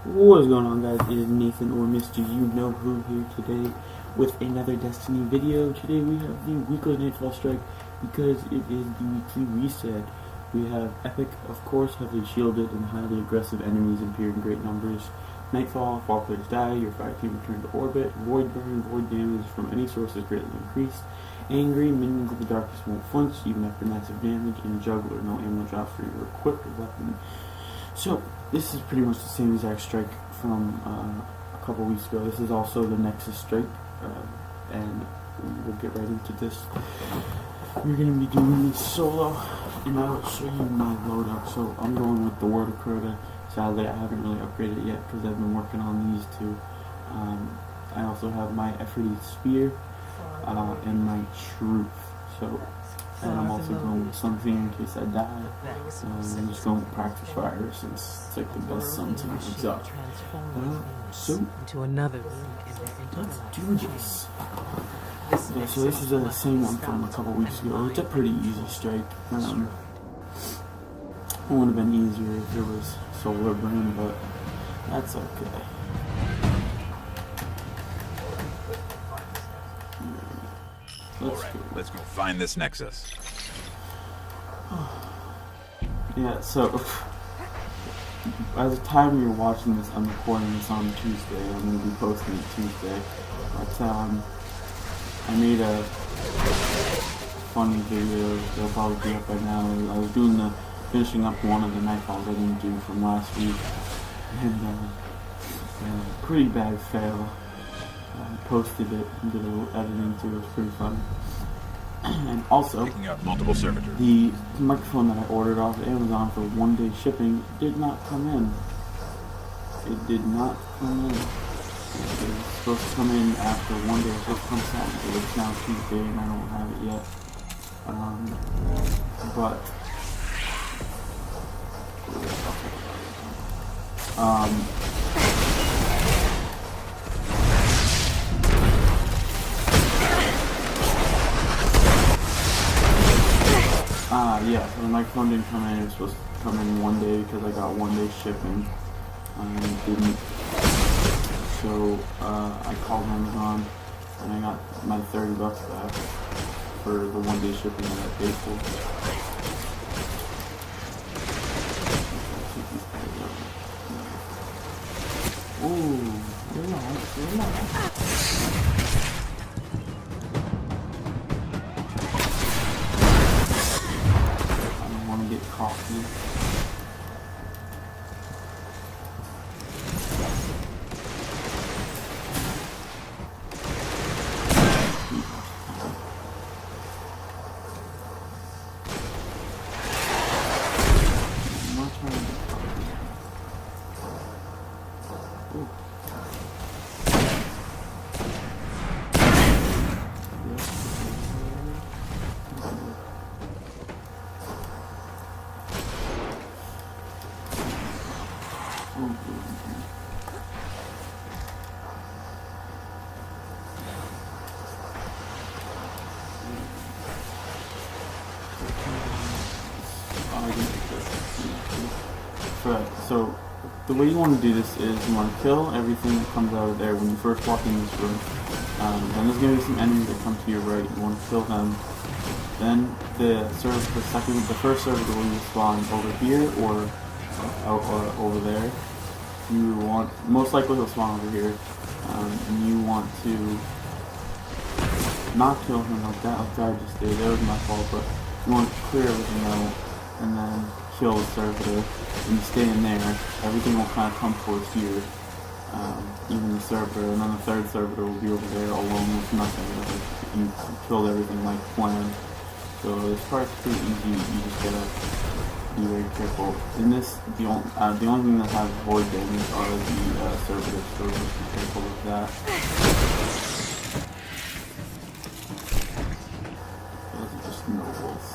What is going on, guys? It is Nathan, or Mr. You Know Who, here today with another Destiny video. Today we have the weekly Nightfall strike because it is the weekly reset. We have Epic, of course, heavily shielded and highly aggressive enemies appear in great numbers. Nightfall, if all players die, your fire team return to orbit. Void burn, void damage from any source is greatly increased. Angry, minions of the darkness won't flinch even after massive damage. And Juggler, no ammo drops for your equipped weapon. So, this is pretty much the same exact strike from a couple weeks ago. This is also the Nexus strike, and we'll get right into this. We're going to be doing this solo, and I'll show you my loadout. So, I'm going with the Word of Crota. Sadly, I haven't really upgraded yet because I've been working on these two. I also have my Efforty Spear and my Truth. So, and I'm also going with something in case I die. I'm just going with Practice Fire since it's like the best sometimes it's up. So, let's do this. Yeah, so this is the same one from a couple weeks ago. It's a pretty easy strike. It would have been easier if it was Solar Burn, but that's okay. Let's go find this Nexus. Yeah, so by the time you're watching this, I'm recording this on Tuesday. I'm going to be posting it Tuesday. But I made a funny video. They'll probably be up by now. I was doing finishing up one of the Nightfalls I didn't do from last week, and pretty bad fail. I posted it and did a little editing too. It was pretty fun. And also, picking up multiple servitors. The microphone that I ordered off Amazon for one-day shipping did not come in. It did not come in. It was supposed to come in after one day. It was supposed to come Saturday. It's now Tuesday and I don't have it yet. Yeah, so the microphone didn't come in. It was supposed to come in one day because I got one day shipping. It didn't. So I called Amazon and I got my $30 back for the one day shipping that I paid for. Ooh, relax. Get coffee. So the way you want to do this is you want to kill everything that comes out of there when you first walk in this room. Then there's going to be some enemies that come to your right. You want to kill them. Then the first server will either spawn over here or over there. You want, most likely he'll spawn over here, and you want to not kill him like that I just did. That was my fault, but you want to clear everything out and then kill the servitor, and you stay in there. Everything will kind of come towards here, even the servitor, and then the third servitor will be over there alone with nothing. You killed everything like planned. So this part's pretty easy. You just gotta be very careful. In this, the only thing that has void damage are the servitors, so just be careful with that. Those are just nobles.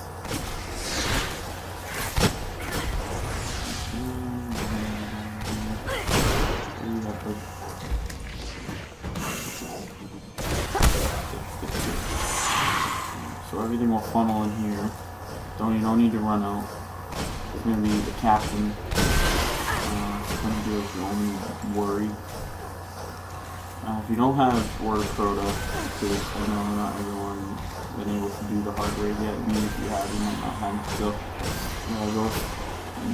So everything will funnel in here. You don't need to run out. It's gonna be the captain. kind of be like your only worry. If you don't have Word Crota, because I know not everyone been able to do the hardware yet, even if you have, you might not have it still.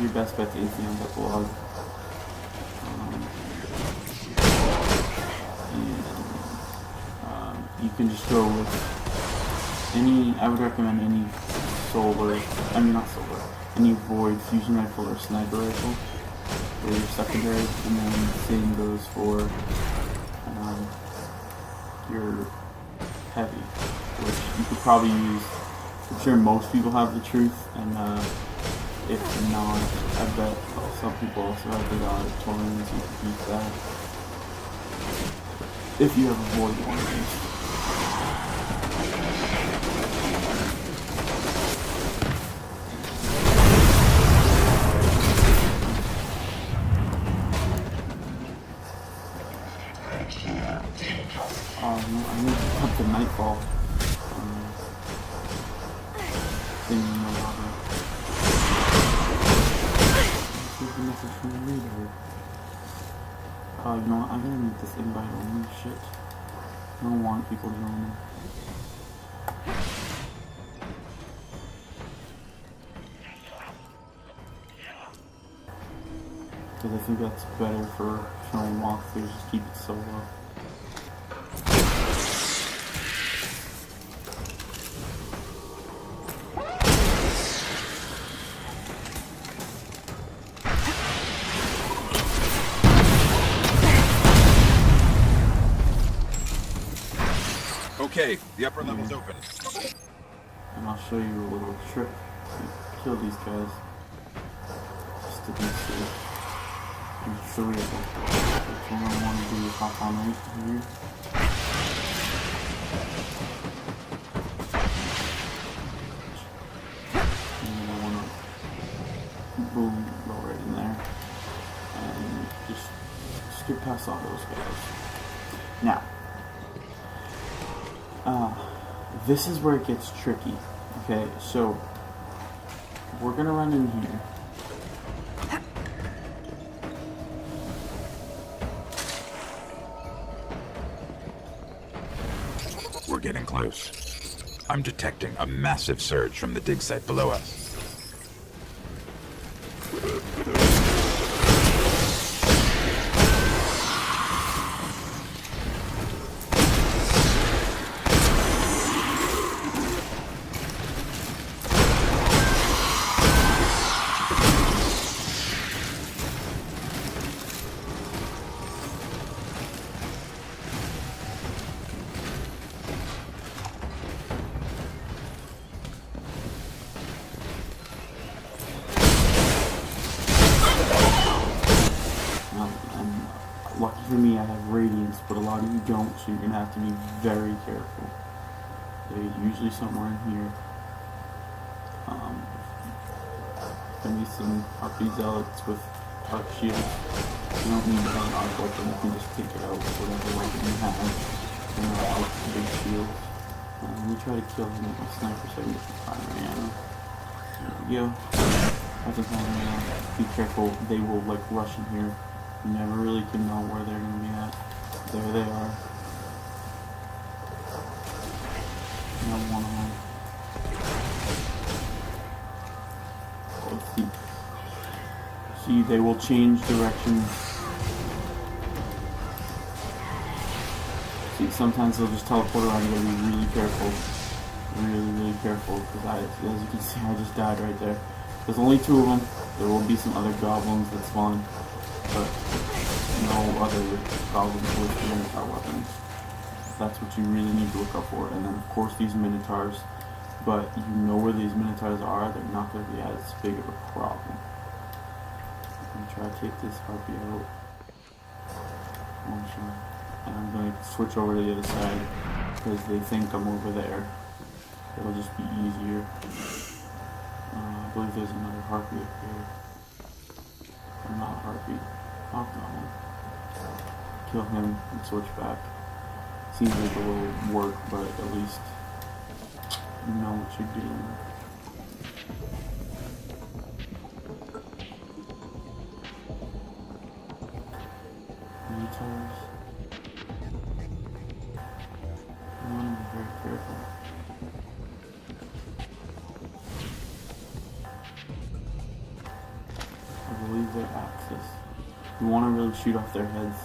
Your best bet is the epilogue. You can just go with any, I would recommend any any Void Fusion Rifle or Sniper Rifle for your secondary, and then the same goes for your heavy, which you could probably use. I'm sure most people have the Truth, and if not, I bet some people also have the Torrens. You could use that if you have a Void one at least. I need to pump the Nightfall. Thing in the water. Here's the message from the reader. You know what? I'm gonna need this invite only shit. I don't want people joining. Because I think that's better for showing walkthroughs, just keep it solo. Okay, the upper level's open. And I'll show you a little trick to kill these guys. Just to be safe. There's 3 of them. What I want to do is hop on right here. And then I want to boom, go right in there. And just skip past all those guys. Now, this is where it gets tricky. Okay, so we're gonna run in here. We're getting close. I'm detecting a massive surge from the dig site below us. Lucky for me, I have Radiance, but a lot of you don't, so you're going to have to be very careful. They're usually somewhere in here. There may be some RP Zealots with Arc Shields. You don't need to have an Arc Weapon, you can just take it out with whatever weapon you have. And not with the big shield. Let me try to kill him with my sniper so I can get the primary ammo. There we go. Be careful, they will like rush in here. You never really can know where they're going to be at. There they are. Not one of them. Let's see. See, they will change direction. See, sometimes they'll just teleport around. You gotta be really careful. Really careful. Because as you can see, I just died right there. There's only 2 of them. There will be some other goblins that spawn. But no other goblins with the Minotaur weapons. That's what you really need to look up for. And then of course these Minotaurs. But you know where these Minotaurs are, they're not going to be as big of a problem. I'm going to try to take this harpy out. And I'm going to switch over to the other side because they think I'm over there. It'll just be easier. I believe there's another harpy up here. I'm not a harpy. I'll kill him and switch back. Seems like a little work, but at least you know what you're doing. details. You want to be very careful. I believe they're Axis. You want to really shoot off their heads.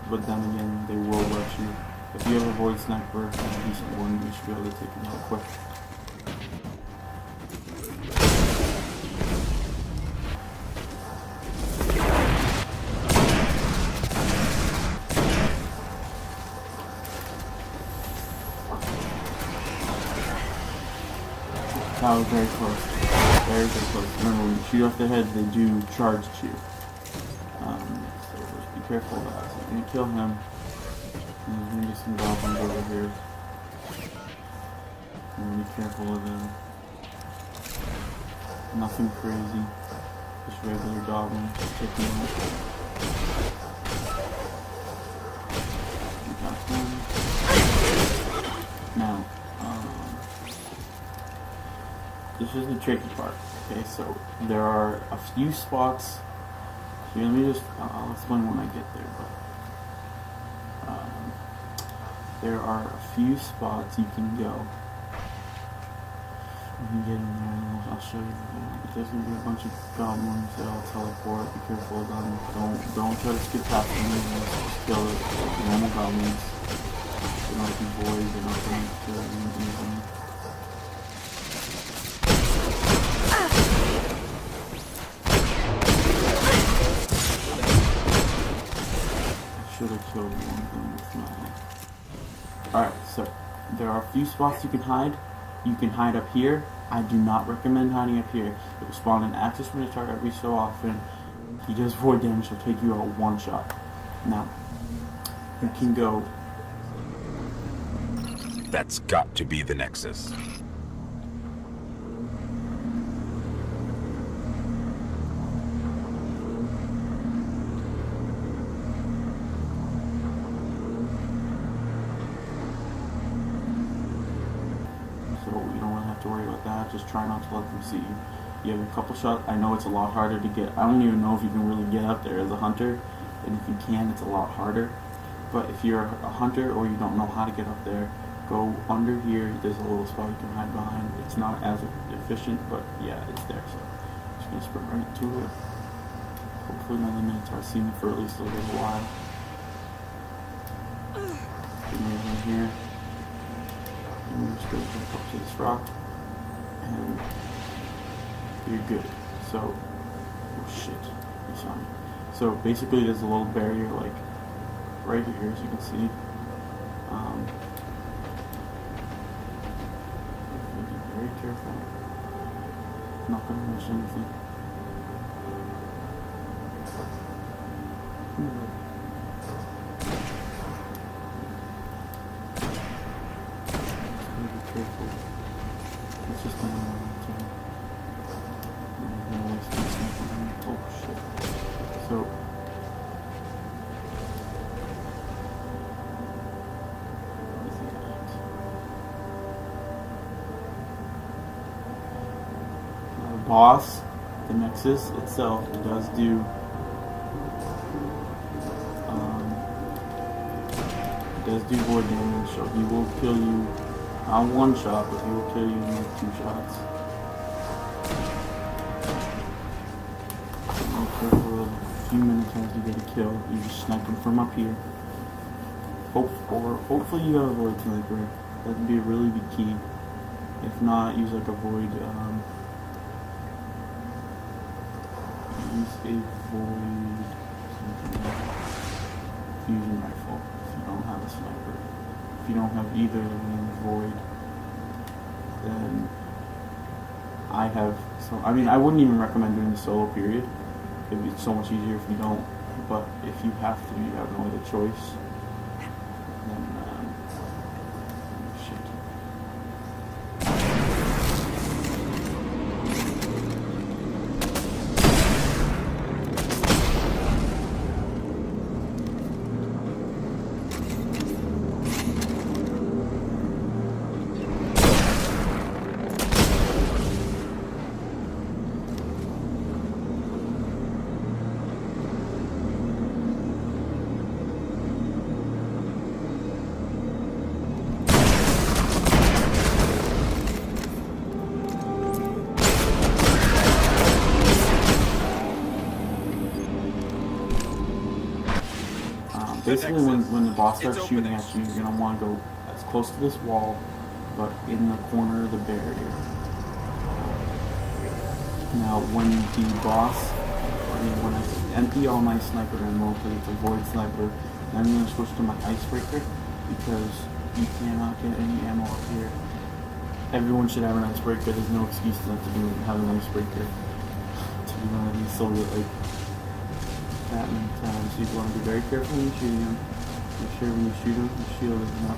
But then again, they will rush you. If you have a void sniper and a decent one, you should be able to take them out quick. That was very close. Very, very close. Remember, when you shoot off their heads, they do charge at you. So just be careful of that. So you're going to kill him. And there's going to be some goblins over here. And be careful of them. Nothing crazy. Just regular goblins. Just take them out. You got them. Now, this is the tricky part. Okay, so there are a few spots. Here, let me just, I'll explain when I get there, but there are a few spots you can go. You can get in there, and I'll show you. There's gonna be a bunch of goblins that I'll teleport. Be careful of them. Don't try to skip past them. Just kill it. Normal goblins. They don't be void. They're not going to kill them. Should have killed one of them with my... Alright, so there are a few spots you can hide. You can hide up here. I do not recommend hiding up here. It will spawn an Axis Minotaur every so often. He does void damage, he'll take you out one shot. Now, you can go... That's got to be the Nexus. To worry about that. Just try not to let them see you. You have a couple shots. I know it's a lot harder to get. I don't even know if you can really get up there as a hunter, and if you can, it's a lot harder. But if you're a hunter or you don't know how to get up there, go under here. There's a little spot you can hide behind. It's not as efficient, but yeah, it's there. So I'm just gonna sprint right to it. Hopefully none of the Minotaur see me for at least a little while. Get me over here. And we're just gonna jump up to this rock. And you're good. So, oh shit, you saw me. So basically there's a little barrier like right here, as you can see. Be very careful. I'm not gonna miss anything. Be careful. It's just going on. Oh shit. So where's he at? The boss, the Nexus itself, does do void damage, so he will kill you. Not one shot, but he will kill you in like 2 shots. Be careful of a few Minotaurs you get a kill. You just snipe them from up here. Hopefully you have a void sniper. That would be a really big key. If not, use like a void. Use a void fusion rifle if you don't have a sniper. If you don't have either of them void, then I have. So I mean, I wouldn't even recommend doing the solo period. It'd be so much easier if you don't. But if you have to, you have no other choice. Then shit. basically when the boss starts shooting at you, you're gonna want to go as close to this wall, but in the corner of the barrier. Now, when the boss, when I empty all my sniper ammo, because it's a void sniper, then I'm gonna switch to my icebreaker because you cannot get any ammo up here. Everyone should have an icebreaker. There's no excuse not to have an icebreaker. To be honest, you sold it like that many times. So you want to be very careful when you're shooting him. Make sure when you shoot him, your shield is up.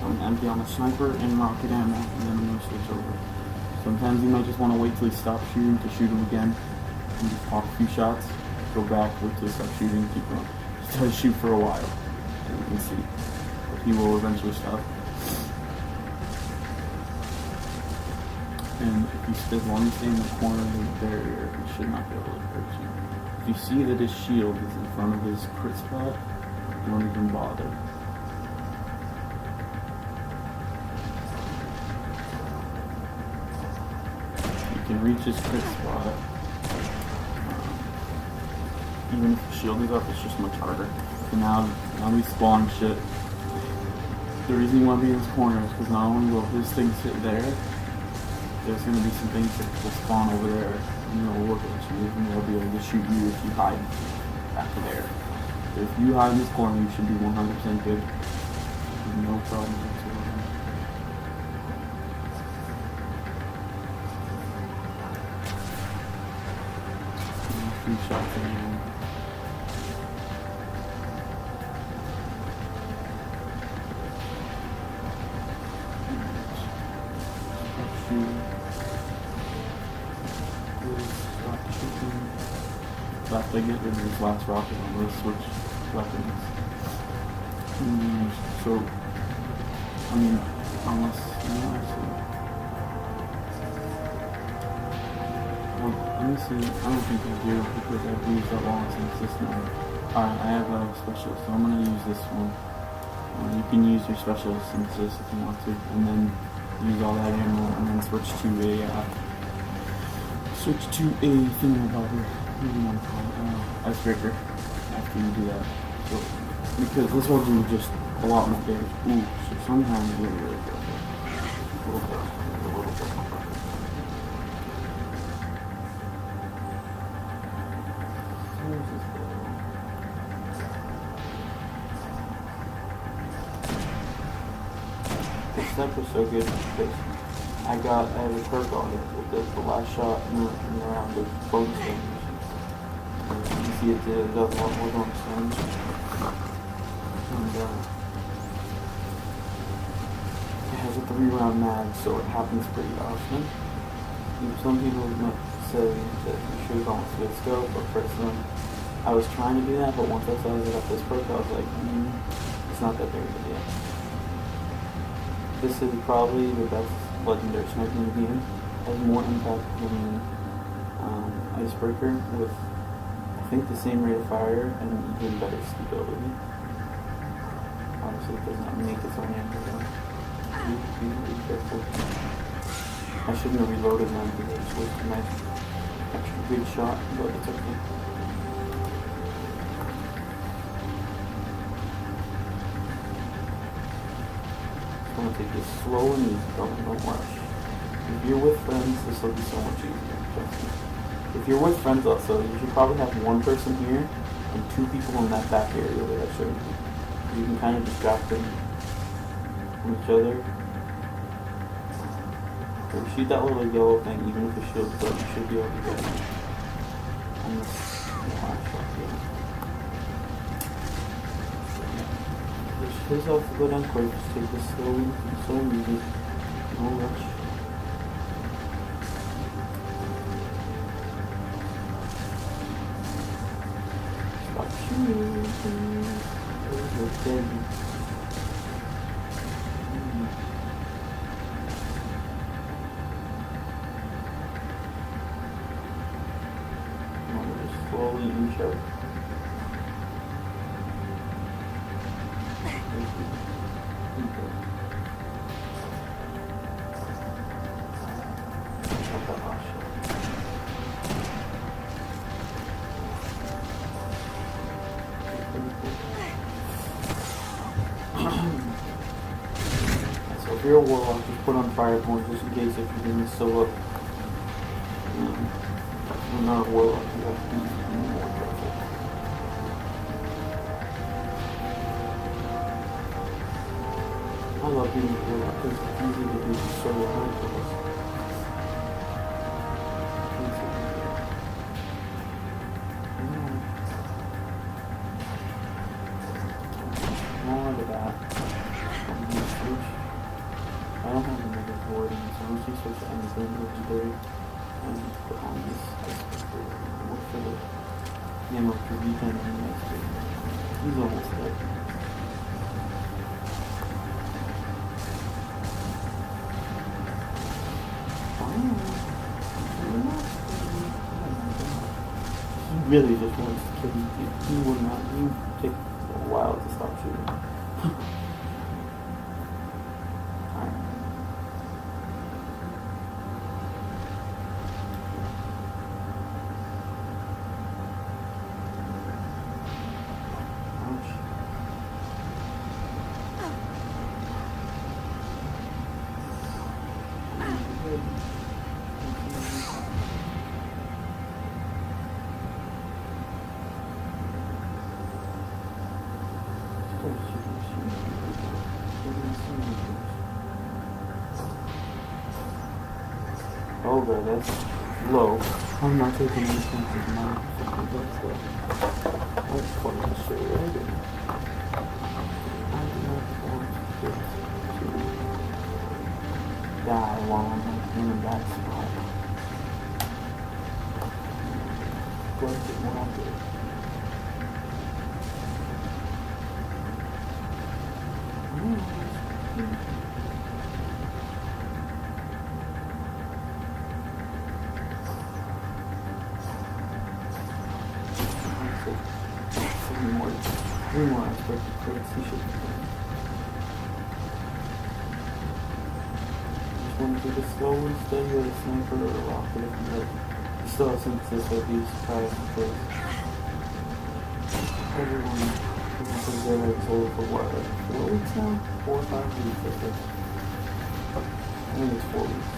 I'm empty on the sniper and rocket ammo, and then I'm going to switch over. Sometimes you might just want to wait till he stops shooting to shoot him again, and just pop a few shots. Go back, wait till he stops shooting, keep going. Just try to shoot for a while, and you can see. But he will eventually stop. And if you, as long as you stay in the corner of the barrier, he should not be able to hurt you. If you see that his shield is in front of his crit spot, don't even bother. You can reach his crit spot. Even if the shield is up, it's just much harder. So now we spawn shit. The reason you want to be in this corner is because not only will his things sit there, there's going to be some things that will spawn over there, and they'll look at you, and they'll be able to shoot you if you hide back there. So if you hide in this corner, you should be 100% good. No problem whatsoever. A few shots in here. After I get rid of this last rocket, I'm going to switch weapons. So, I mean, unless, no, actually. Well, let me see. I don't think I do because I've used that long since this now. Alright, I have a specialist, so I'm going to use this one. You can use your specialist synthesis if you want to, and then use all that ammo, and then switch to a thingamabobber. What do you want to call it? Icebreaker. After you do that. So, because this will do just a lot more damage. Ooh, so sometimes you really good. A little bit. This step was so good because I had a perk on it with the last shot and around the bone stones. You see it does a lot more bone stones. And it has a 3-round mag, so it happens pretty often. Some people might say that you should have gone with good scope, but personally, I was trying to do that, but once I saw that I got this perk, I was like, it's not that big of a deal. This is probably the best legendary sniper in the game. Has more impact than Icebreaker with, I think, the same rate of fire and even better stability. Obviously, it does not make its own ammo though. Be really careful. I shouldn't have reloaded them because I just wasted my extra good shot, but it's okay. I'm gonna take this slow and easy, don't rush. If you're with friends, this will be so much easier, trust me. If you're with friends also, you should probably have one person here and 2 people in that back area that I showed you. You can kind of distract them from each other. So shoot that little yellow thing, even if the shield's up, you should be able to get it. On this last shot here. His health will go down quick, just take this slowly, so easy, no rush. Stop shooting, you're dead. I'm gonna just slowly inch out. So if you're a warlock, just put on fire points just in case if you're doing so up. You're not a warlock, you have to be more careful. I love being a warlock because it's easy to do solo hard kills. Look at that. I don't have another boarding, so I'm just supposed to end the game legendary and put on this look for the name of the weekend and the next game. He's almost dead. He really just wants to kill you. He would not. He would take a while to stop shooting. Oh god, that's low. I'm not taking any chances now. That's low. That's fucking straight right in. I do not want to die while I'm in that spot. Plus it won't happen. Three more aspects of crates he should be doing. Just want to do this slow and steady with a sniper or a rocket if you like. You still have synthesis, so be surprised because everyone is there is over for what, like 4 weeks now? 4 or 5 weeks, I think. I think it's 4 weeks.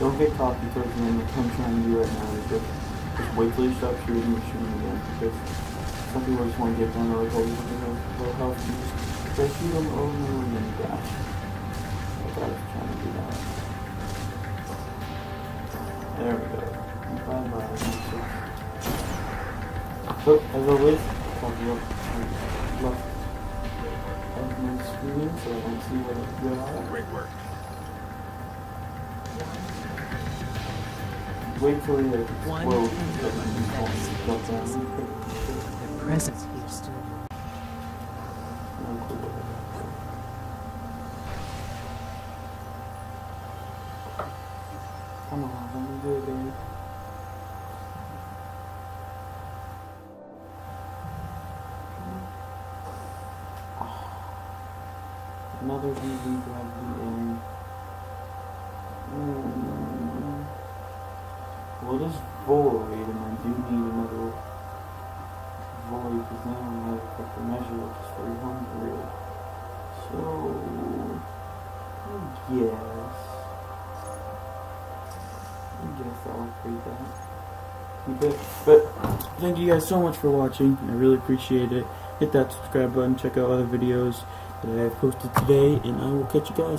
Don't get cocky towards the end. What I'm trying to do right now is just wait till you stop shooting and shooting again, because some people just want to get done like, oh, you have low health, you just shoot them over and then dash. Like I was trying to do that. There we go. Bye-bye. So, as always, I'll be up left of my screen so I don't see what they are. Great work. Wait till he explodes and then you jump down. Their presence here still. No clue what it is. Come on, let me do it, baby. Another DV gravity in. Well, this void, and I do need another void because now I have a couple measure which is 300. So, I guess I'll upgrade that. Okay, but thank you guys so much for watching. I really appreciate it. Hit that subscribe button, check out other videos that I have posted today, and I will catch you guys.